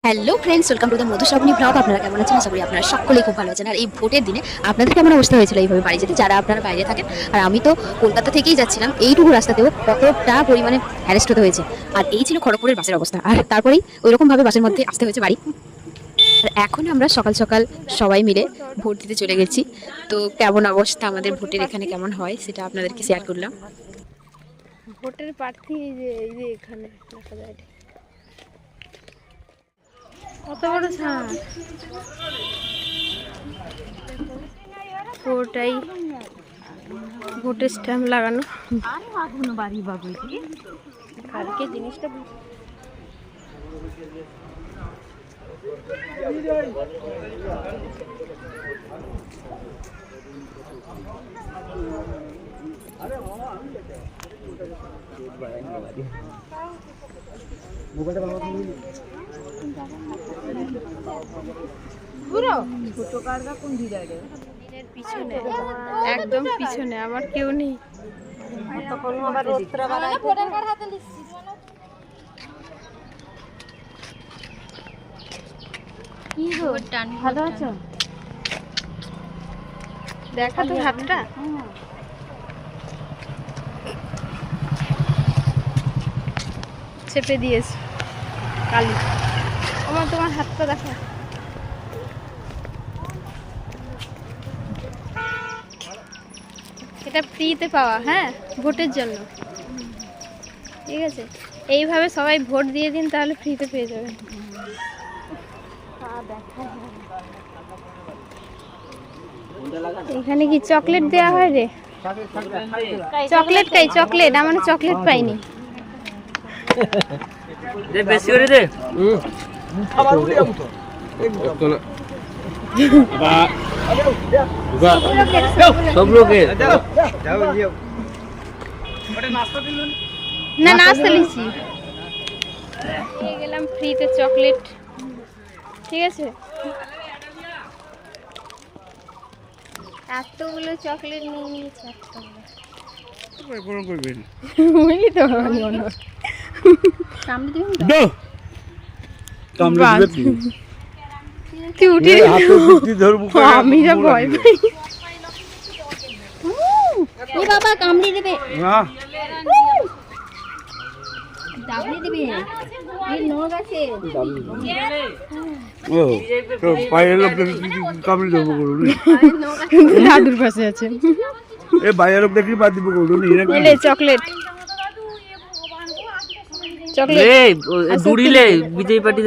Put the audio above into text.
Hello friends, welcome to the Madhushrabani blog. আপনারা কেমন আছেন? আশা করি আপনারা সকলেই খুব ভালো আছেন। আর এই ভোটের দিনে আপনাদের কেমন অবস্থা হয়েছিল এইভাবে বাড়ি যেতে, যারা আপনারা বাইরে থাকেন? আর আমি তো কলকাতা থেকেই যাচ্ছিলাম, এইটুকু রাস্তাতেও কতটা পরিমাণে হ্যারেস্ট হতে হয়েছে। আর এই ছিল খড়গপুরের বাসের অবস্থা, আর তারপরেই ওইরকমভাবে বাসের মধ্যে আসতে হয়েছে বাড়ি। আর এখন আমরা সকাল সকাল সবাই মিলে ভোট দিতে চলে গেছি। তো কেমন অবস্থা আমাদের ভোটের এখানে কেমন হয় সেটা আপনাদেরকে শেয়ার করলাম। ভোটের প্রার্থী এই যে এখানে দেখা যায় কত বড় ছাড় পুরোটাই ভোটের স্ট্যাম্প লাগানো। কালকে জিনিসটা পিছনে একদম পিছনে আমার কেউ নেই। ভালো আছো? দেখা তো হাতটা চেপে দিয়েছে কালি। আমার তোমার হাতটা দেখা। এটা ফ্রিতে পাওয়া, হ্যাঁ, ভোটের জন্য। ঠিক আছে, এইভাবে সবাই ভোট দিয়ে দিন, তাহলে ফ্রিতে পেয়ে যাবেন। এখানে কি চকলেট দেওয়া হয় রে? চকলেট খাই, চকলেট আমার চকলেট পাইনি। বেশি করে দে। সব লোকের না, নাস্তা লিখছি। নিয়ে গেলাম ফ্রিতে চকলেট। ঠিক আছে, এতগুলো চকলেট নিয়ে নিয়েছি। বুঝলি তো, আমি যা ভয় পাই। বাবা কামড়ে দেবে, দাবড়ে দেবে। দাদুর পাশে আছে চকলেট। চকলেট দূরিলে বিজেপি পার্টি